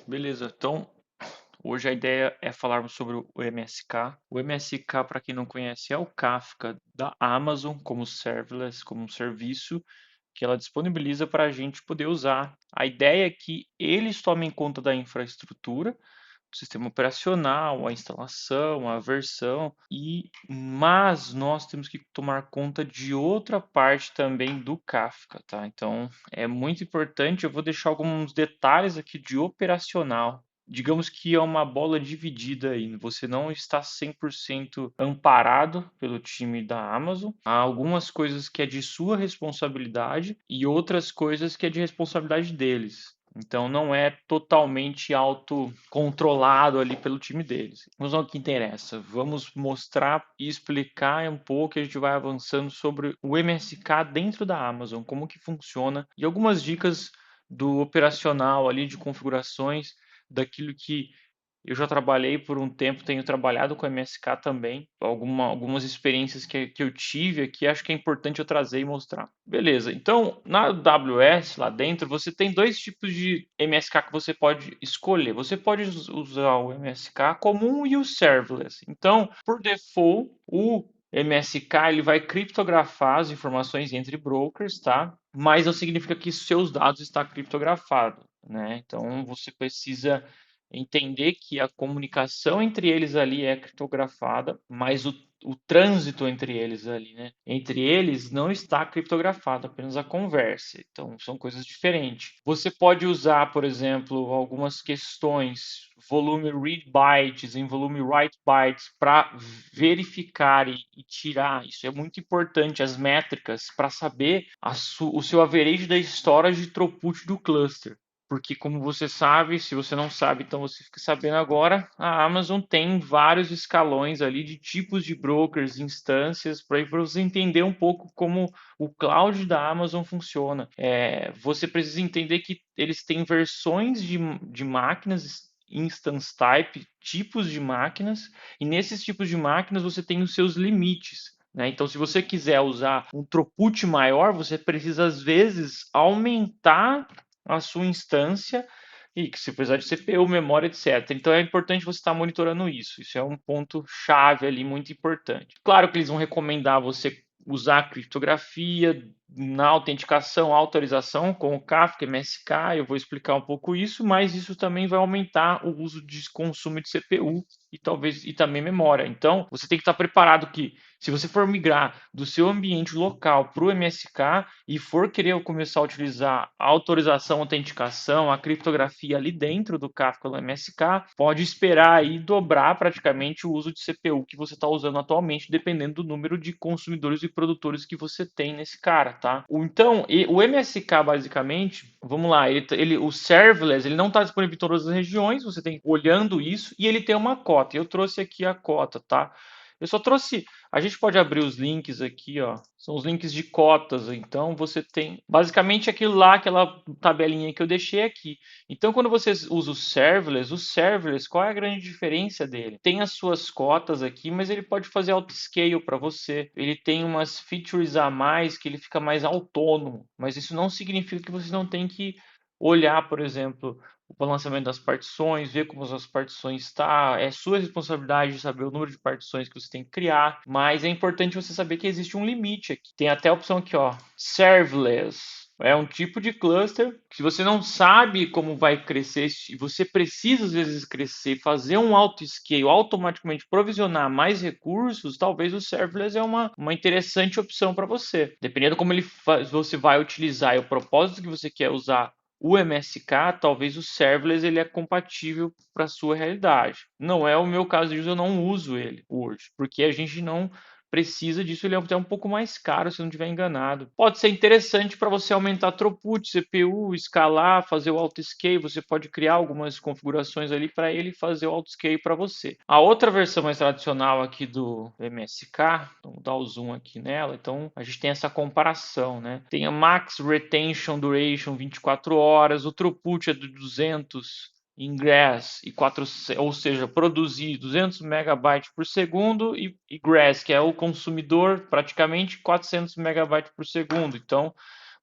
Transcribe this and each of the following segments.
Beleza, então hoje a ideia é falarmos sobre o MSK. O MSK, para quem não conhece, é o Kafka da Amazon como serverless, como um serviço que ela disponibiliza para a gente poder usar. A ideia é que eles tomem conta da infraestrutura, do sistema operacional, a instalação, a versão, mas nós temos que tomar conta de outra parte também do Kafka, tá? Então é muito importante, eu vou deixar alguns detalhes aqui de operacional. Digamos que é uma bola dividida aí, você não está 100% amparado pelo time da Amazon. Há algumas coisas que é de sua responsabilidade e outras coisas que é de responsabilidade deles. Então não é totalmente autocontrolado ali pelo time deles. Vamos ao que interessa. Vamos mostrar e explicar um pouco, a gente vai avançando sobre o MSK dentro da Amazon, como que funciona e algumas dicas do operacional ali de configurações daquilo que eu já trabalhei por um tempo, tenho trabalhado com MSK também, algumas experiências que eu tive aqui, acho que é importante eu trazer e mostrar. Beleza, então na AWS, lá dentro, você tem dois tipos de MSK que você pode escolher. Você pode usar o MSK comum e o serverless. Então, por default, o MSK ele vai criptografar as informações entre brokers, tá? Mas não significa que seus dados estão criptografados, né? Então você precisa entender que a comunicação entre eles ali é criptografada, mas o trânsito entre eles ali, né? Entre eles não está criptografado, apenas a conversa. Então, são coisas diferentes. Você pode usar, por exemplo, algumas questões, volume read bytes em volume write bytes, para verificar e tirar. Isso é muito importante, as métricas, para saber o seu average da storage throughput do cluster. Porque, como você sabe, se você não sabe, então você fica sabendo agora, a Amazon tem vários escalões ali de tipos de brokers, instâncias, para você entender um pouco como o cloud da Amazon funciona. Você precisa entender que eles têm versões de máquinas, instance type, tipos de máquinas, e nesses tipos de máquinas você tem os seus limites. Né? Então, se você quiser usar um throughput maior, você precisa, às vezes, aumentar a sua instância e que se precisar de CPU, memória, etc. Então é importante você estar monitorando isso. Isso é um ponto chave ali muito importante. Claro que eles vão recomendar você usar criptografia na autenticação, autorização com o Kafka, MSK, eu vou explicar um pouco isso, mas isso também vai aumentar o uso de consumo de CPU e talvez e também memória. Então, você tem que estar preparado que se você for migrar do seu ambiente local para o MSK e for querer começar a utilizar a autorização, autenticação, a criptografia ali dentro do Kafka do MSK, pode esperar aí dobrar praticamente o uso de CPU que você está usando atualmente, dependendo do número de consumidores e produtores que você tem nesse cara, tá? Então, o MSK basicamente, vamos lá, o serverless, ele não está disponível em todas as regiões, você tem olhando isso e ele tem uma cota. Eu trouxe aqui a cota, tá? Eu só trouxe. A gente pode abrir os links aqui, ó. São os links de cotas. Então você tem basicamente aquilo lá, aquela tabelinha que eu deixei aqui. Então, quando você usa o serverless, qual é a grande diferença dele? Tem as suas cotas aqui, mas ele pode fazer auto-scale para você. Ele tem umas features a mais que ele fica mais autônomo. Mas isso não significa que você não tem que olhar, por exemplo, o balanceamento das partições, ver como as partições estão. É sua responsabilidade saber o número de partições que você tem que criar, mas é importante você saber que existe um limite aqui. Tem até a opção aqui, ó, serverless. É um tipo de cluster que se você não sabe como vai crescer, e você precisa às vezes crescer, fazer um auto-scale, automaticamente provisionar mais recursos, talvez o serverless é uma interessante opção para você. Dependendo como você vai utilizar e o propósito que você quer usar o MSK, talvez o serverless ele é compatível para a sua realidade. Não é o meu caso de uso, eu não uso ele hoje, porque a gente não precisa disso, ele é até um pouco mais caro, se não estiver enganado. Pode ser interessante para você aumentar throughput, CPU, escalar, fazer o autoscale, você pode criar algumas configurações ali para ele fazer o autoscale para você. A outra versão mais tradicional aqui do MSK, vamos dar o zoom aqui nela, então a gente tem essa comparação, né? Tem a Max Retention Duration 24 horas, o throughput é de 200 ingress e 400, ou seja, produzir 200 megabytes por segundo e egress, que é o consumidor, praticamente 400 megabytes por segundo. Então,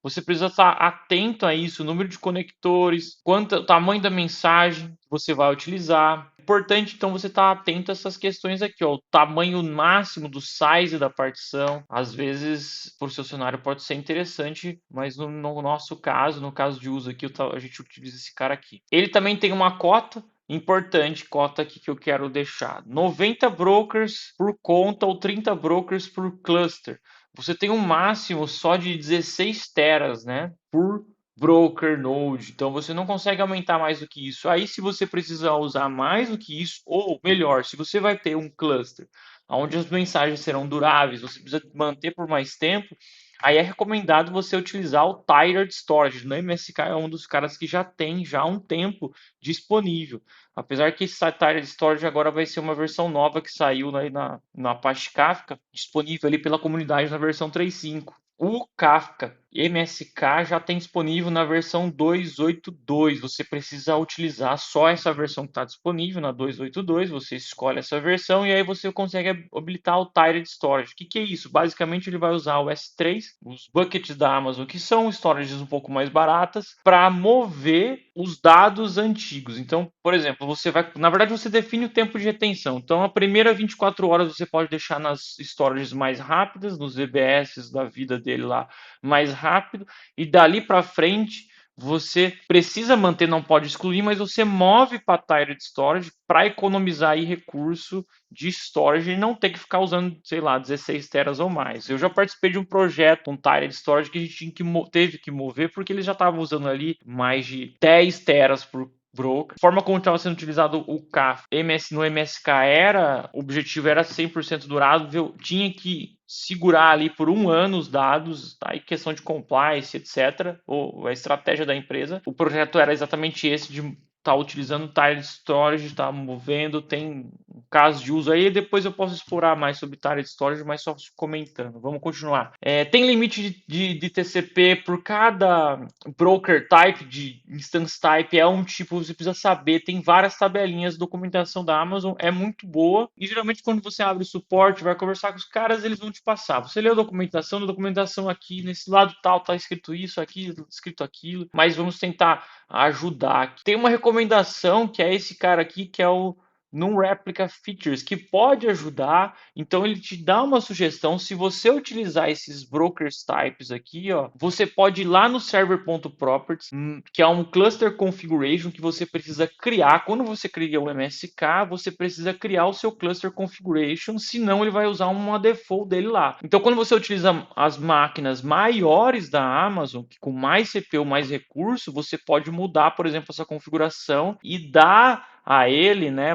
Você precisa estar atento a isso, o número de conectores, quanto, o tamanho da mensagem que você vai utilizar. Importante, então, você estar atento a essas questões aqui, ó, o tamanho máximo do size da partição. Às vezes, para o seu cenário pode ser interessante, mas no nosso caso, no caso de uso aqui, a gente utiliza esse cara aqui. Ele também tem uma cota importante, cota aqui que eu quero deixar: 90 brokers por conta ou 30 brokers por cluster. Você tem um máximo só de 16 teras, né, por broker node. Então você não consegue aumentar mais do que isso. Aí, se você precisa usar mais do que isso, ou melhor, se você vai ter um cluster onde as mensagens serão duráveis, você precisa manter por mais tempo, aí é recomendado você utilizar o Tiered Storage. No MSK é um dos caras que já tem já um tempo disponível. Apesar que esse Tiered Storage agora vai ser uma versão nova que saiu aí na Apache Kafka, disponível ali pela comunidade na versão 3.5. O Kafka MSK já tem disponível na versão 2.8.2. Você precisa utilizar só essa versão que está disponível na 2.8.2. Você escolhe essa versão e aí você consegue habilitar o Tiered Storage. O que é isso? Basicamente, ele vai usar o S3, os buckets da Amazon, que são storages um pouco mais baratas, para mover os dados antigos. Então, por exemplo, você vai, na verdade, você define o tempo de retenção. Então, a primeira 24 horas você pode deixar nas storages mais rápidas, nos EBS da vida dele lá, mais rápido, e dali para frente você precisa manter, não pode excluir, mas você move para Tiered Storage para economizar aí recurso de storage e não ter que ficar usando, sei lá, 16 teras ou mais. Eu já participei de um projeto, um Tiered Storage, que a gente teve que mover porque eles já estavam usando ali mais de 10 teras por broker. A forma como estava sendo utilizado o CAF no MSK era, o objetivo era 100% durável, tinha que segurar ali por um ano os dados, tá? E questão de compliance, etc., ou a estratégia da empresa. O projeto era exatamente esse, de estar utilizando Tile Storage, estar movendo, tem um caso de uso aí, depois eu posso explorar mais sobre Tile Storage, mas só comentando. Vamos continuar. Tem limite de TCP por cada broker type, de instance type, é um tipo, você precisa saber, tem várias tabelinhas, documentação da Amazon é muito boa, e geralmente quando você abre o suporte, vai conversar com os caras, eles vão te passar. Você lê a documentação aqui, nesse lado tal, tá escrito isso, aqui, escrito aquilo, mas vamos tentar ajudar. Tem uma recomendação que é esse cara aqui, que é o Non-Replica Features, que pode ajudar. Então ele te dá uma sugestão. Se você utilizar esses brokers types aqui, ó, você pode ir lá no server.properties, que é um cluster configuration que você precisa criar. Quando você cria o MSK, você precisa criar o seu cluster configuration, senão ele vai usar uma default dele lá. Então quando você utiliza as máquinas maiores da Amazon, com mais CPU, mais recurso, você pode mudar, por exemplo, essa configuração e dar a ele, né,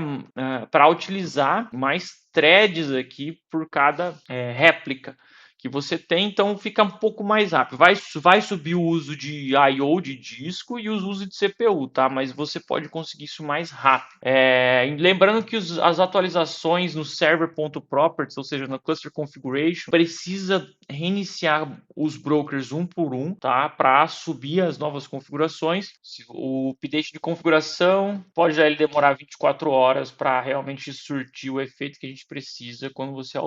para utilizar mais threads aqui por cada réplica que você tem, então fica um pouco mais rápido. Vai subir o uso de I/O de disco e os usos de CPU, tá? Mas você pode conseguir isso mais rápido. Lembrando que as atualizações no server.properties, ou seja, no cluster configuration, precisa reiniciar os brokers um por um, tá? Para subir as novas configurações. O update de configuração pode ele demorar 24 horas para realmente surtir o efeito que a gente precisa quando você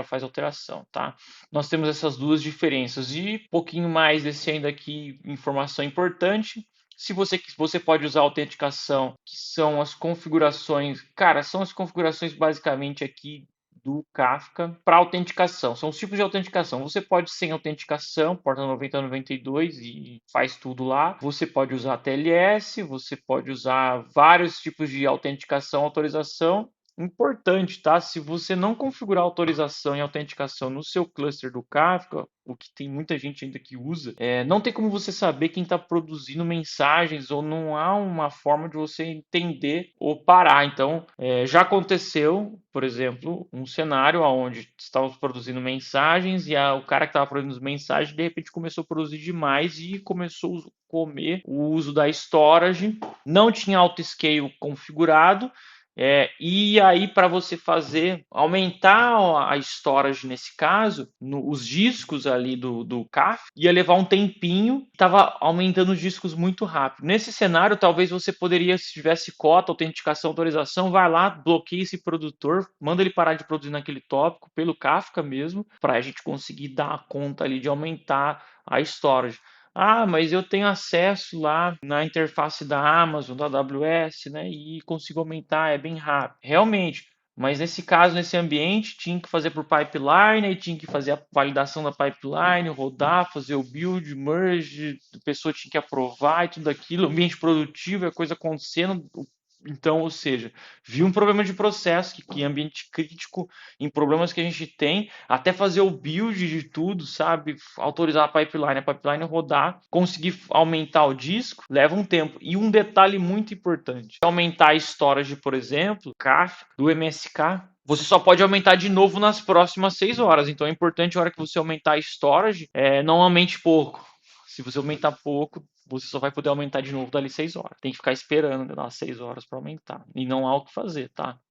faz alteração, tá? Nós temos essas duas diferenças e um pouquinho mais desse ainda aqui, informação importante. Se você pode usar autenticação, que são as configurações, cara, são as configurações basicamente aqui do Kafka para autenticação. São os tipos de autenticação. Você pode sem autenticação, porta 9092 e faz tudo lá. Você pode usar TLS, você pode usar vários tipos de autenticação, autorização. Importante, tá? Se você não configurar autorização e autenticação no seu cluster do Kafka, o que tem muita gente ainda que usa, não tem como você saber quem está produzindo mensagens ou não há uma forma de você entender ou parar. Então, já aconteceu, por exemplo, um cenário onde estávamos produzindo mensagens e o cara que estava produzindo mensagens de repente começou a produzir demais e começou a comer o uso da storage, não tinha autoscale configurado. E aí, para você aumentar a storage nesse caso, os discos ali do CAF, ia levar um tempinho, estava aumentando os discos muito rápido. Nesse cenário, talvez você poderia, se tivesse cota, autenticação, autorização, vai lá, bloqueia esse produtor, manda ele parar de produzir naquele tópico, pelo Kafka mesmo, para a gente conseguir dar conta ali de aumentar a storage. Ah, mas eu tenho acesso lá na interface da Amazon, da AWS, né? E consigo aumentar, é bem rápido. Realmente, mas nesse caso, nesse ambiente, tinha que fazer por pipeline, aí tinha que fazer a validação da pipeline, rodar, fazer o build, merge, a pessoa tinha que aprovar e tudo aquilo, ambiente produtivo, a coisa acontecendo. Então, ou seja, vi um problema de processo que ambiente crítico, em problemas que a gente tem, até fazer o build de tudo, sabe? Autorizar a pipeline rodar, conseguir aumentar o disco, leva um tempo. E um detalhe muito importante: aumentar a storage, por exemplo, Kafka, do MSK, você só pode aumentar de novo nas próximas 6 horas. Então é importante, a hora que você aumentar a storage, não aumente pouco. Se você aumentar pouco, você só vai poder aumentar de novo dali 6 horas. Tem que ficar esperando das 6 horas para aumentar. E não há o que fazer, tá?